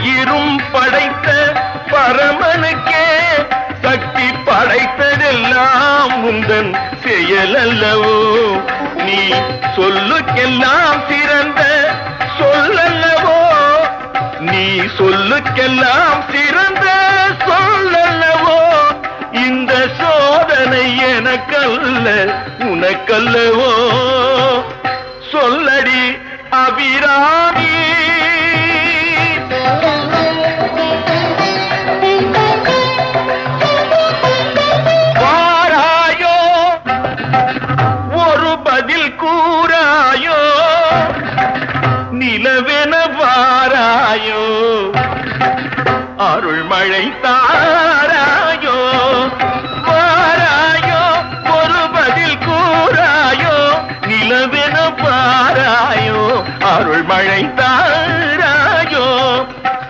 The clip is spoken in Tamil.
உயிரும் படைத்த பரமனுக்கே சக்தி படைத்ததெல்லாம் உந்தன் செயலல்லவோ. நீ சொல்லுக்கெல்லாம் சிறந்த சொல்லல்லவோ. நீ சொல்லுக்கெல்லாம் சிறந்த சொல்லல்லவோ. இந்த சோதனை எனக்கல்ல உனக்கல்லவோ. சொல்லடி அபிராமி. வாராயோ ஒரு பதில் கூறாயோ. நிலவென வாராயோ அருள்மழை தாராயோ. வாராயோ ஒரு பதில் கூறாயோ. நிலவென வாராயோ அருள்மழை தாராயோ.